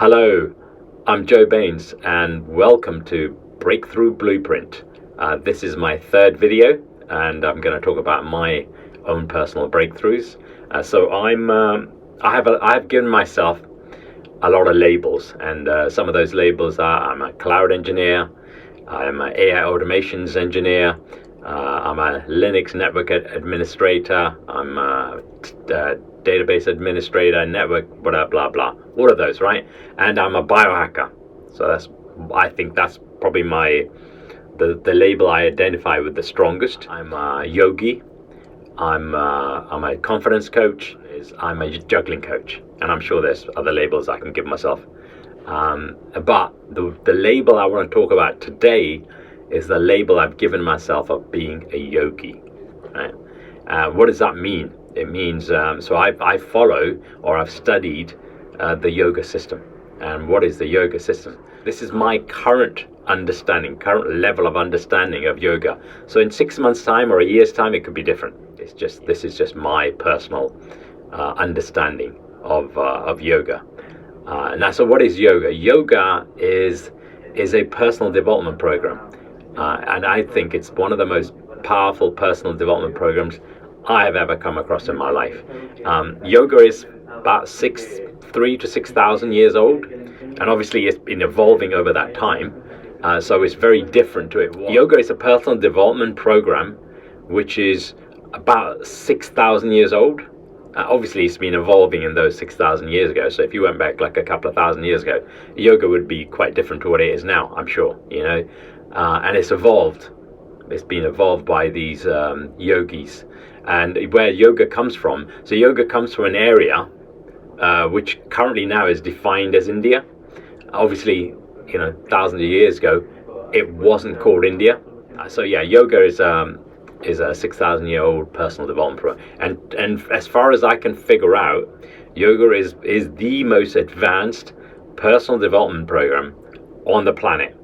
Hello, I'm Joe Baines and welcome to Breakthrough Blueprint. This is my third video and I'm going to talk about my own personal breakthroughs. I have given myself a lot of labels, and some of those labels are: I'm a cloud engineer, I'm an AI automations engineer, I'm a Linux network administrator, I'm a database administrator, network, blah blah blah, all of those, right? And I'm a biohacker. So I think that's probably the label I identify with the strongest. I'm a yogi. I'm a confidence coach. I'm a juggling coach, and I'm sure there's other labels I can give myself. But the label I want to talk about today is the label I've given myself of being a yogi. Right? What does that mean? It means I follow, or I've studied the yoga system. And what is the yoga system? This is my current level of understanding of yoga. So in 6 months' time or a year's time, it could be different. This is just my personal understanding of yoga. So what is yoga? Yoga is a personal development program, and I think it's one of the most powerful personal development programs I have ever come across in my life. Yoga is about 3,000 to 6,000 years old, and obviously it's been evolving over that time. So it's very different to it. Yoga is a personal development program which is about 6,000 years old. Obviously it's been evolving in those 6,000 years ago. So if you went back like a couple of thousand years ago, yoga would be quite different to what it is now, I'm sure, and it's evolved. It's been evolved by these yogis, and where yoga comes from. So yoga comes from an area which currently now is defined as India. Obviously, thousands of years ago, it wasn't called India. Yoga is a 6,000-year-old personal development program, and as far as I can figure out, yoga is the most advanced personal development program on the planet.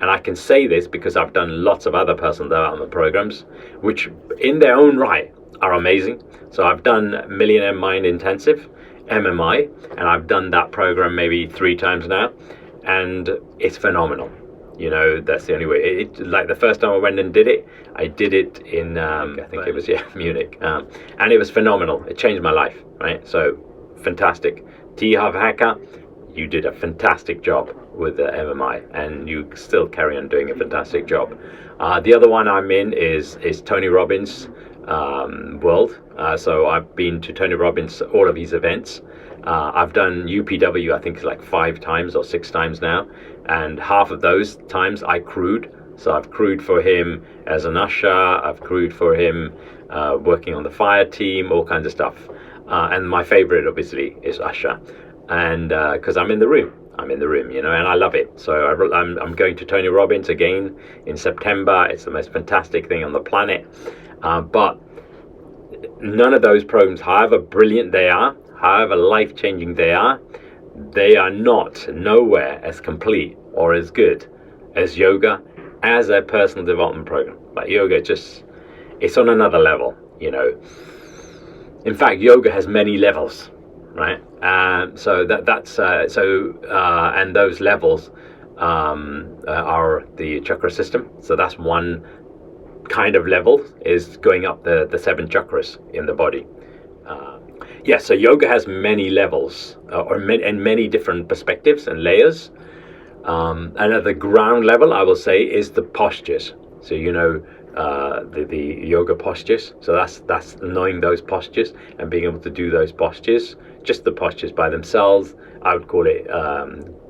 And I can say this because I've done lots of other personal development programs, which in their own right are amazing. So I've done Millionaire Mind Intensive, MMI, and I've done that program maybe 3 times now, and it's phenomenal. That's the only way. Like the first time I went and did it, I did it in I think it was Munich, and it was phenomenal. It changed my life, right? So fantastic. Hacker, you did a fantastic job with the MMI, and you still carry on doing a fantastic job. The other one I'm in is Tony Robbins' world. So I've been to Tony Robbins, all of his events. I've done UPW, I think it's like 5 times or 6 times now, and half of those times I crewed. So I've crewed for him as an usher, I've crewed for him working on the fire team, all kinds of stuff. And my favorite obviously is usher, and because I'm in the room, and I love it. So I'm going to Tony Robbins again in September. It's the most fantastic thing on the planet. But none of those programs, however brilliant they are, however life-changing they are not nowhere as complete or as good as yoga as a personal development program. Like yoga, it's on another level. In fact, yoga has many levels, right? And those levels are the chakra system. So that's one kind of level, is going up the 7 chakras in the body. So yoga has many levels, and many different perspectives and layers. And at the ground level, I will say, is the postures. So the yoga postures. So that's knowing those postures and being able to do those postures. Just the postures by themselves, I would call it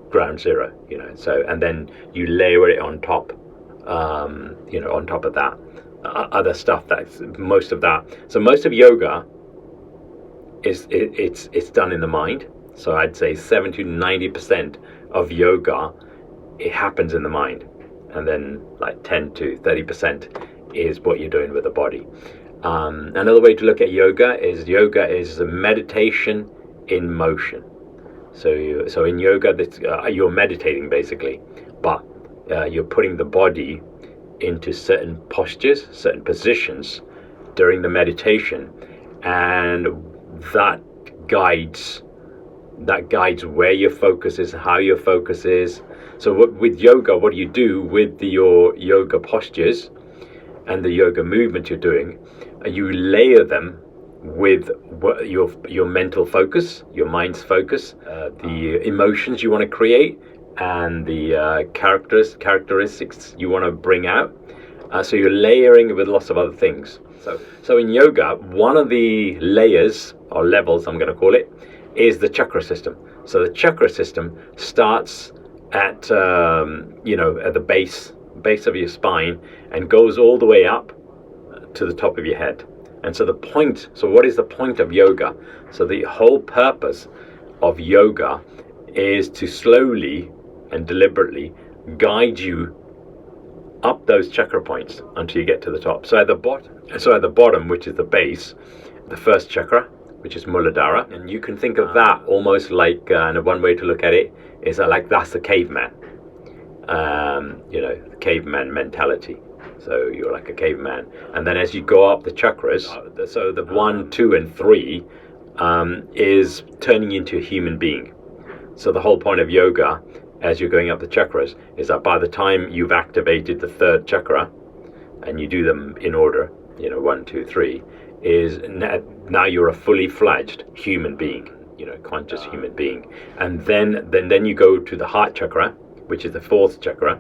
ground zero. So, and then you layer it on top. On top of that, other stuff. That's most of that. So most of yoga it's done in the mind. So I'd say 70 to 90% of yoga, it happens in the mind, and then like 10 to 30% is what you're doing with the body. Another way to look at yoga is a meditation in motion. So in yoga, you're meditating basically, but you're putting the body into certain postures, certain positions during the meditation, and that guides that guides where your focus is, how your focus is. So with yoga, what you do with your yoga postures and the yoga movement you're doing, you layer them with your mental focus, your mind's focus, the emotions you want to create, and the characteristics you want to bring out. So you're layering it with lots of other things. So in yoga, one of the layers or levels, I'm going to call it, is the chakra system. So the chakra system starts at at the base of your spine and goes all the way up to the top of your head. And so what is the point of yoga? So the whole purpose of yoga is to slowly and deliberately guide you up those chakra points until you get to the top. So at the bottom, which is the base, the first chakra, which is Muladhara, and you can think of that almost like, and one way to look at it is that like that's the caveman, the caveman mentality. So you're like a caveman, and then as you go up the chakras, so the 1, 2, and 3 is turning into a human being. So the whole point of yoga, as you're going up the chakras, is that by the time you've activated the third chakra, and you do them in order, 1, 2, 3, is now you're a fully fledged human being, conscious human being. And then you go to the heart chakra, which is the fourth chakra.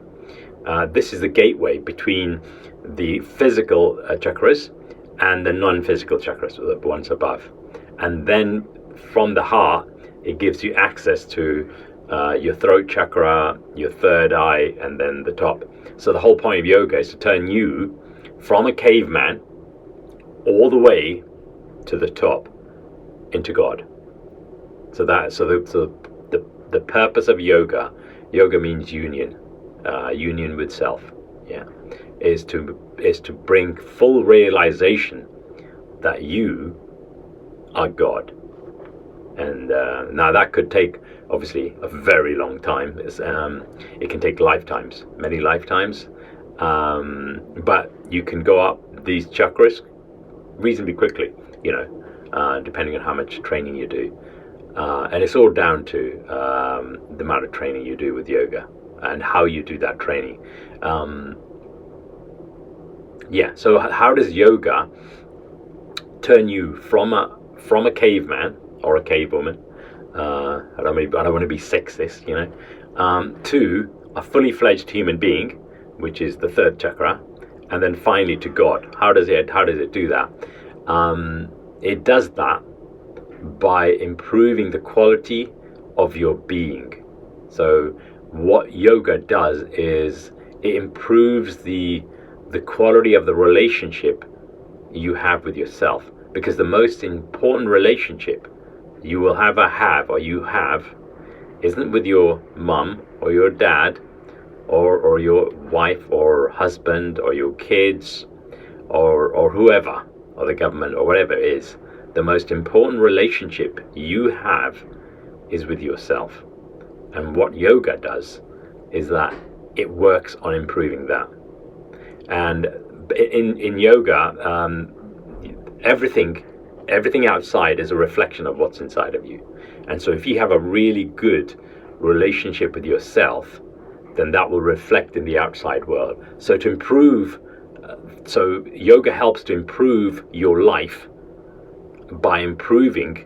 This is the gateway between the physical chakras and the non-physical chakras, the ones above. And then from the heart, it gives you access to your throat chakra, your third eye, and then the top. So the whole point of yoga is to turn you from a caveman all the way to the top into God. So the purpose of yoga means union with self. Is to bring full realization that you are God. And now that could take obviously a very long time. It can take lifetimes, many lifetimes, but you can go up these chakras reasonably quickly, depending on how much training you do. And it's all down to the amount of training you do with yoga and how you do that training. So how does yoga turn you from a caveman or a cavewoman? I don't want to be sexist, to a fully fledged human being, which is the third chakra, and then finally to God. How does it do that? It does that by improving the quality of your being. So what yoga does is it improves the quality of the relationship you have with yourself, because the most important relationship you will have isn't with your mum or your dad or your wife or husband or your kids or whoever, or the government or whatever it is. The most important relationship you have is with yourself. And what yoga does is that it works on improving that. And in yoga, everything outside is a reflection of what's inside of you. And so if you have a really good relationship with yourself, then that will reflect in the outside world. So to improve, so yoga helps to improve your life by improving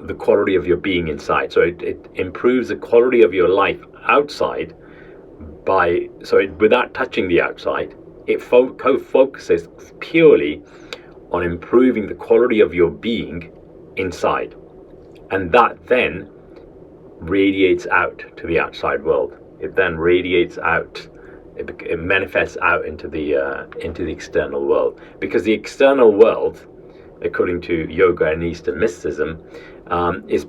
the quality of your being inside. So it improves the quality of your life outside without touching the outside. It focuses purely on improving the quality of your being inside, and that then radiates out to the outside world. It then radiates out. It manifests out into the external world, because the external world, according to yoga and Eastern mysticism, is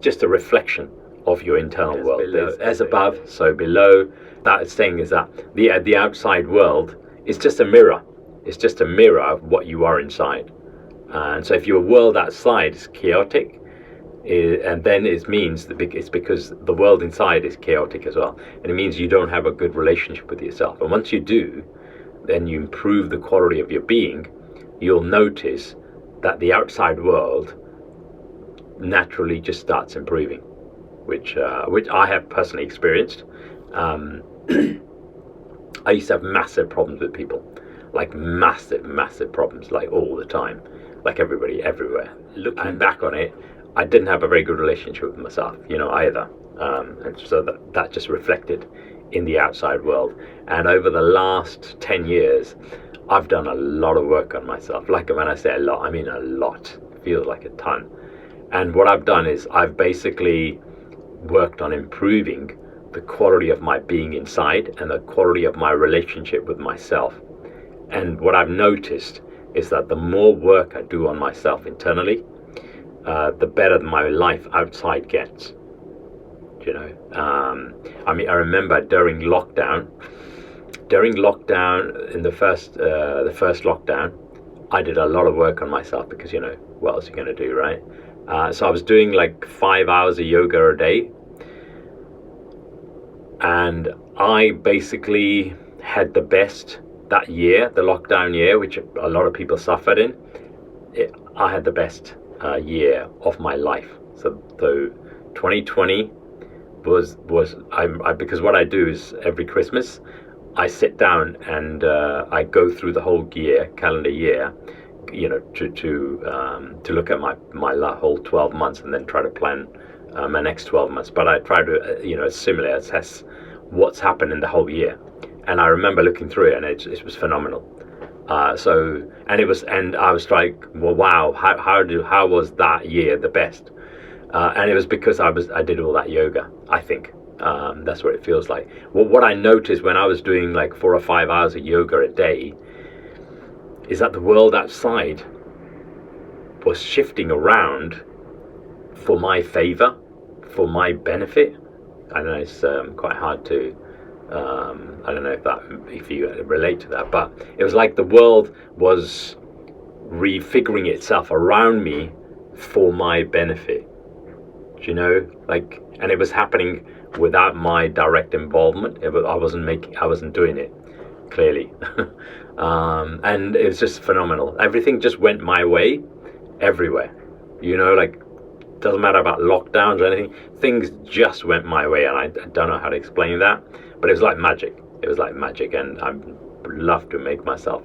just a reflection of your internal world. As above, so below. That is saying is that the outside world is just a mirror. It's just a mirror of what you are inside. And so if your world outside is chaotic, and then it means that it's because the world inside is chaotic as well. And it means you don't have a good relationship with yourself. And once you do, then you improve the quality of your being. You'll notice that the outside world naturally just starts improving, which I have personally experienced. Um, I used to have massive problems with people, like massive problems, like all the time, like everybody, everywhere. Looking back on it, I didn't have a very good relationship with myself, either. And so that just reflected in the outside world. And over the last 10 years, I've done a lot of work on myself. Like when I say a lot, I mean a lot. It feels like a ton. And what I've done is I've basically worked on improving the quality of my being inside and the quality of my relationship with myself. And what I've noticed is that the more work I do on myself internally, the better my life outside gets. I remember during lockdown, in the first lockdown, I did a lot of work on myself because what else are you going to do, right? So I was doing like 5 hours of yoga a day, and I basically had the best that year, the lockdown year, which a lot of people suffered in. I had the best year of my life. So 2020 was because what I do is every Christmas I sit down and I go through the whole calendar year, to look at my whole 12 months and then try to plan my next 12 months. But I try to assimilate, assess what's happened in the whole year. And I remember looking through it, and it was phenomenal. I was like, well, wow, how was that year the best? And it was because I did all that yoga, I think. That's what it feels like. Well, what I noticed when I was doing like 4 or 5 hours of yoga a day is that the world outside was shifting around for my favor, for my benefit. I don't know, it's quite hard to, I don't know if you relate to that, but it was like the world was refiguring itself around me for my benefit. And it was happening without my direct involvement. I wasn't doing it, clearly. And it was just phenomenal. Everything just went my way everywhere. Doesn't matter about lockdowns or anything. Things just went my way, and I don't know how to explain that, but it was like magic. And I'd love to make myself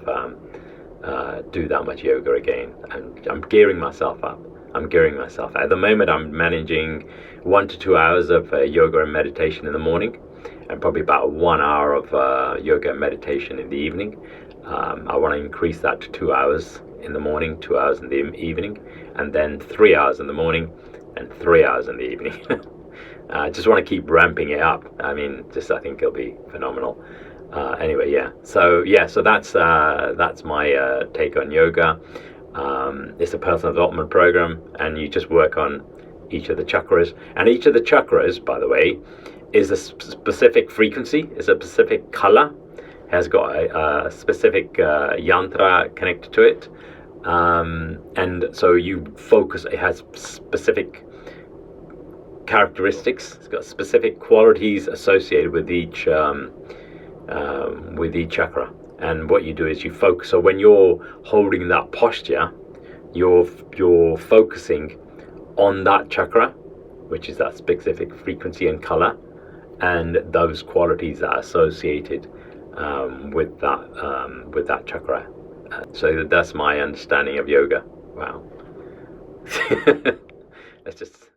do that much yoga again. And I'm gearing myself up. At the moment, I'm managing 1 to 2 hours of yoga and meditation in the morning, and probably about 1 hour of yoga and meditation in the evening. I want to increase that to 2 hours in the morning, 2 hours in the evening, and then 3 hours in the morning and 3 hours in the evening. I just want to keep ramping it up. I think it'll be phenomenal. Anyway, yeah. So that's my take on yoga. It's a personal development program, and you just work on each of the chakras. And each of the chakras, by the way, is a specific frequency, is a specific color, has got a specific yantra connected to it. And so you focus, it has specific characteristics, it's got specific qualities associated with each chakra. And what you do is you focus. So when you're holding that posture, you're focusing on that chakra, which is that specific frequency and color, and those qualities that are associated with that chakra. So that's my understanding of yoga. Wow. Let's just